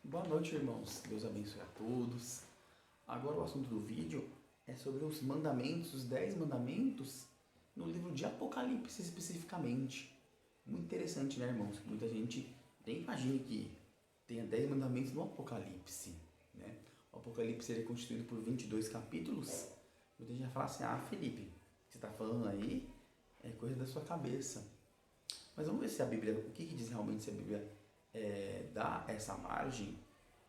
Boa noite, irmãos. Deus abençoe a todos. Agora o assunto do vídeo é sobre os mandamentos, os 10 mandamentos no livro de Apocalipse especificamente. Muito interessante, né, irmãos? Muita gente nem imagina que tenha 10 mandamentos no Apocalipse, né? O Apocalipse é constituído por 22 capítulos. Muita gente vai falar assim: ah, Felipe, o que você está falando aí é coisa da sua cabeça. Mas vamos ver se a Bíblia, o que diz realmente se a Bíblia dá essa margem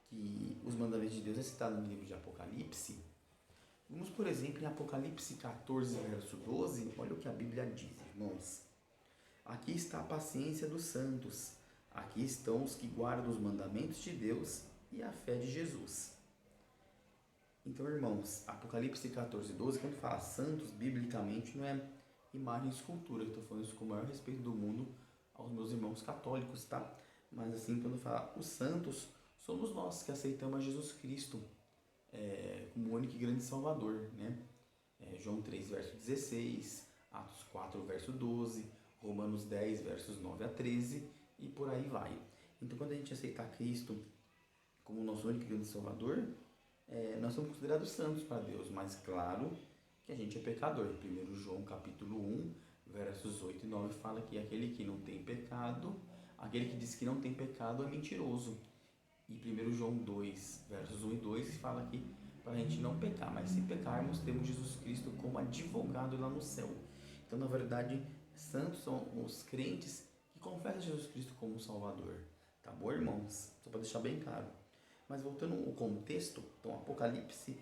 que os mandamentos de Deus é citado no livro de Apocalipse. Vamos, por exemplo, em Apocalipse 14, verso 12, olha o que a Bíblia diz, irmãos. Aqui está a paciência dos santos, aqui estão os que guardam os mandamentos de Deus e a fé de Jesus. Então, irmãos, Apocalipse 14, 12, quando fala santos, biblicamente não é imagem e escultura, eu estou falando isso com o maior respeito do mundo aos meus irmãos católicos, tá? Mas assim, quando fala os santos, somos nós que aceitamos a Jesus Cristo como o único e grande Salvador, né? João 3, verso 16, Atos 4, verso 12, Romanos 10, versos 9 a 13 e por aí vai. Então, quando a gente aceitar Cristo como o nosso único e grande Salvador, nós somos considerados santos para Deus, mas claro que a gente é pecador. 1 João capítulo 1, versos 8 e 9 fala que aquele que não tem pecado, aquele que diz que não tem pecado é mentiroso. E 1 João 2, versos 1 e 2 fala que para a gente não pecar, mas se pecarmos, temos Jesus Cristo como advogado lá no céu. Então, na verdade, santos são os crentes que confessam Jesus Cristo como Salvador. Tá bom, irmãos? Só para deixar bem claro. Mas voltando ao contexto, então Apocalipse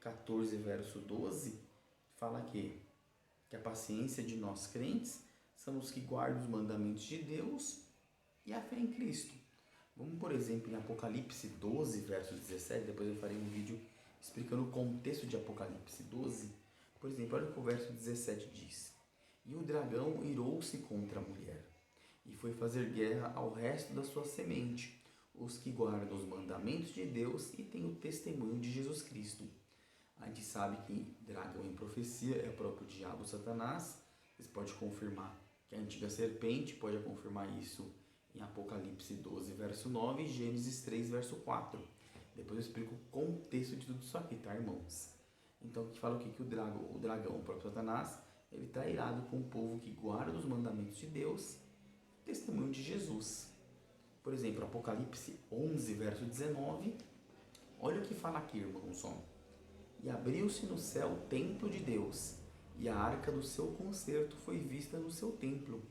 14, verso 12, fala que a paciência de nós crentes são os que guardam os mandamentos de Deus e a fé em Cristo. Vamos, por exemplo, em Apocalipse 12, verso 17, depois eu farei um vídeo explicando o contexto de Apocalipse 12. Por exemplo, olha o que o verso 17 diz. E o dragão irou-se contra a mulher, e foi fazer guerra ao resto da sua semente, os que guardam os mandamentos de Deus e têm o testemunho de Jesus Cristo. A gente sabe que dragão em profecia é o próprio diabo, Satanás. Vocês podem confirmar que a antiga serpente, pode confirmar isso em Apocalipse 12, verso 9 e Gênesis 3, verso 4. Depois eu explico o contexto de tudo isso aqui, tá, irmãos? Então, que fala o que? Que o dragão, o próprio Satanás, ele está irado com o povo que guarda os mandamentos de Deus, testemunho de Jesus. Por exemplo, Apocalipse 11, verso 19. Olha o que fala aqui, irmãos. E abriu-se no céu o templo de Deus, e a arca do seu concerto foi vista no seu templo.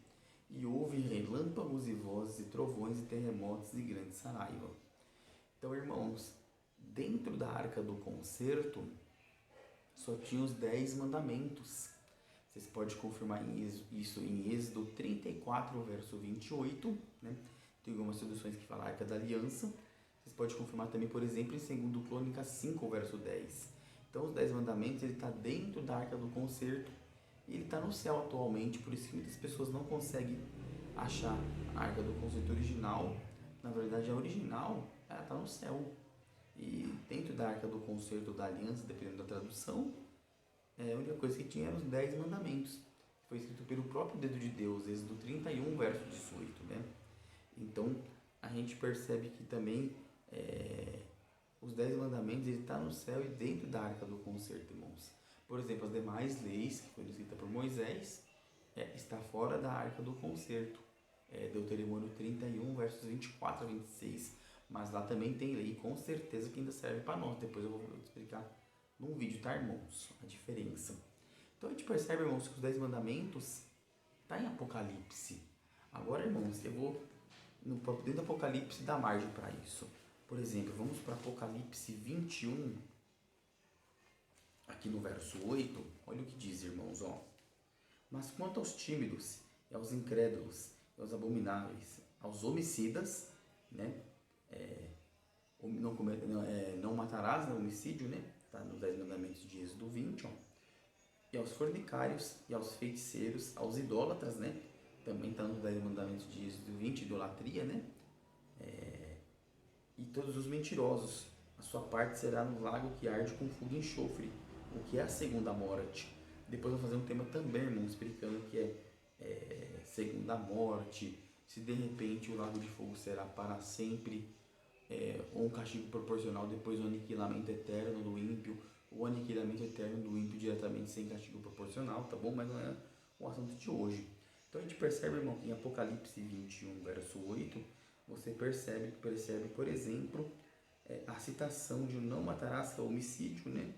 E houve relâmpagos e vozes, e trovões, e terremotos, e grande saraiva. Então, irmãos, dentro da arca do concerto, só tinha os 10 mandamentos. Vocês podem confirmar isso em Êxodo 34, verso 28, né? Tem algumas traduções que falam Arca da Aliança. Vocês podem confirmar também, por exemplo, em 2 Crônicas 5, verso 10. Então, os 10 mandamentos, ele está dentro da Arca do Concerto e ele está no céu atualmente, por isso que muitas pessoas não conseguem achar a Arca do Concerto original. Na verdade, a original, ela está no céu. E dentro da Arca do Concerto da Aliança, dependendo da tradução, a única coisa que tinha eram os 10 mandamentos. Foi escrito pelo próprio dedo de Deus, Êxodo 31, verso 18, né? Então, a gente percebe que também os 10 mandamentos estão no céu e dentro da arca do concerto, irmãos. Por exemplo, as demais leis que foram escritas por Moisés está fora da arca do concerto. Deuteronômio 31, versos 24 a 26. Mas lá também tem lei, com certeza, que ainda serve para nós. Depois eu vou explicar num vídeo, tá, irmãos? A diferença. Então a gente percebe, irmãos, que os 10 mandamentos está em Apocalipse. Agora, irmãos, eu vou dentro do Apocalipse dar margem para isso. Por exemplo, vamos para Apocalipse 21, aqui no verso 8. Olha o que diz, irmãos. Mas quanto aos tímidos, e aos incrédulos, e aos abomináveis, aos homicidas, né? Não matarás, né? Homicídio, né? Está nos 10 mandamentos de Êxodo 20, e aos fornicários, e aos feiticeiros, aos idólatras, né? Também está nos 10 mandamentos de Êxodo 20, idolatria, né? E todos os mentirosos, a sua parte será no lago que arde com fogo e enxofre, o que é a segunda morte. Depois eu vou fazer um tema também, irmão, explicando o que é segunda morte, se de repente o lago de fogo será para sempre ou um castigo proporcional, depois o aniquilamento eterno do ímpio, o aniquilamento eterno do ímpio diretamente sem castigo proporcional, tá bom? Mas não é o assunto de hoje. Então a gente percebe, irmão, que em Apocalipse 21, verso 8, você percebe, por exemplo, a citação de não matarás, que é homicídio, né?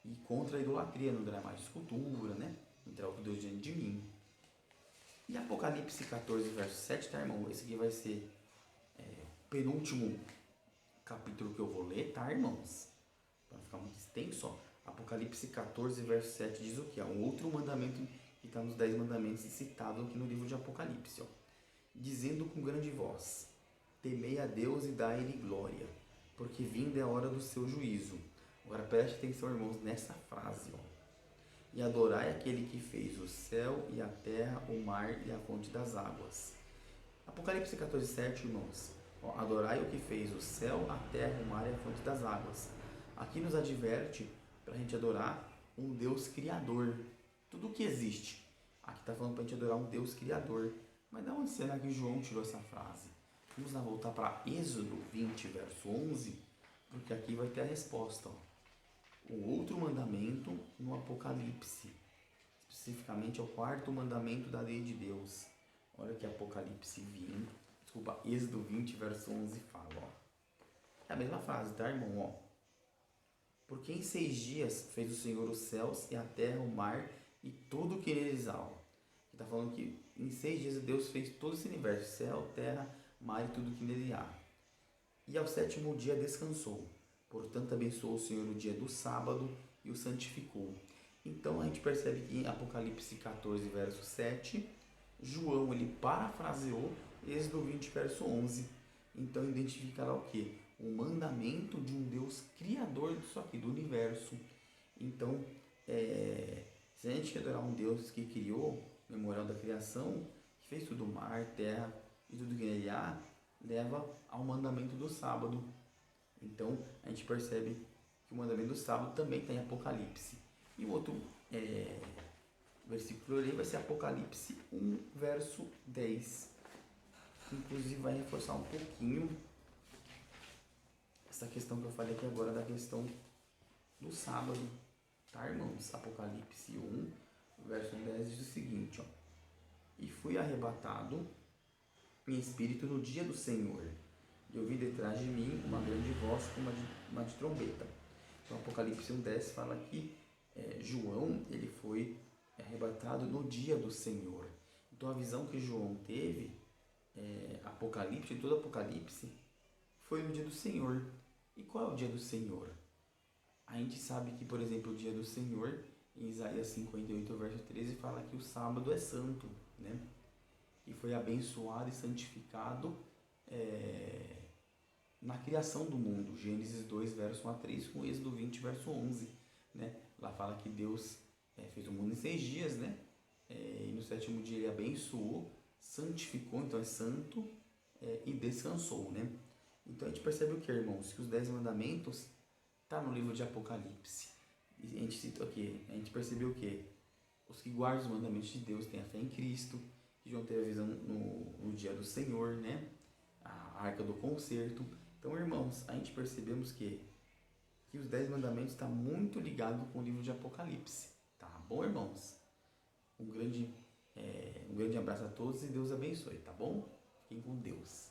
E contra a idolatria, não dará mais escultura, né? Entrar o que Deus diante de mim. E Apocalipse 14, verso 7, tá, irmão? Esse aqui vai ser o penúltimo capítulo que eu vou ler, tá, irmãos? Para não ficar muito extenso, ó. Apocalipse 14, verso 7 diz o que? É um outro mandamento que está nos 10 mandamentos citado aqui no livro de Apocalipse, ó. Dizendo com grande voz: temei a Deus e dai-lhe glória, porque vinda é a hora do seu juízo. Agora preste atenção, irmãos, nessa frase, ó. E adorai aquele que fez o céu e a terra, o mar e a fonte das águas. Apocalipse 14, 7, irmãos. Ó, adorai o que fez o céu, a terra, o mar e a fonte das águas. Aqui nos adverte para a gente adorar um Deus criador. Tudo que existe. Aqui está falando para a gente adorar um Deus criador. Mas de onde será que João tirou essa frase? Vamos lá voltar para Êxodo 20, verso 11, porque aqui vai ter a resposta, ó. O outro mandamento no Apocalipse, especificamente é o quarto mandamento da lei de Deus. Olha que Êxodo 20, verso 11 fala, ó. É a mesma frase, tá, irmão? Ó. Porque em 6 dias fez o Senhor os céus e a terra, o mar e tudo o que neles há. Está falando que em 6 dias Deus fez todo esse universo, céu, terra, mar e tudo o que nele há. E ao 7º dia descansou. Portanto, abençoou o Senhor o dia do sábado e o santificou. Então, a gente percebe que em Apocalipse 14, verso 7, João, ele parafraseou Êxodo 20, verso 11. Então, identifica lá o quê? O mandamento de um Deus criador disso aqui, do universo. Então, se a gente quer adorar um Deus que criou, memorial da criação, que fez tudo mar, terra e tudo que nele há, leva ao mandamento do sábado. Então, a gente percebe que o mandamento do sábado também está em Apocalipse. E o outro versículo ali vai ser Apocalipse 1, verso 10. Inclusive vai reforçar um pouquinho essa questão que eu falei aqui agora da questão do sábado. Tá, irmãos? Apocalipse 1, verso 10 diz o seguinte, ó. E fui arrebatado em espírito no dia do Senhor. E ouvi detrás de mim uma grande voz como uma de trombeta. Então, Apocalipse 1:10 fala que João ele foi arrebatado no dia do Senhor. Então, a visão que João teve, Apocalipse, em todo Apocalipse, foi no dia do Senhor. E qual é o dia do Senhor? A gente sabe que, por exemplo, o dia do Senhor, em Isaías 58, verso 13, fala que o sábado é santo, né? E foi abençoado e santificado na criação do mundo. Gênesis 2, verso 1 a 3, com Êxodo 20, verso 11. Né? Lá fala que Deus fez o mundo em 6 dias, né? E no 7º dia ele abençoou, santificou, então é santo, e descansou, né? Então a gente percebe o que, irmãos? Que os 10 mandamentos tá no livro de Apocalipse. E a gente cita aqui, a gente percebeu o que? Os que guardam os mandamentos de Deus têm a fé em Cristo, que João teve a visão no dia do Senhor, né? A arca do concerto. Então, irmãos, a gente percebemos que os 10 mandamentos estão muito ligados com o livro de Apocalipse. Tá bom, irmãos? Um grande abraço a todos e Deus abençoe, tá bom? Fiquem com Deus.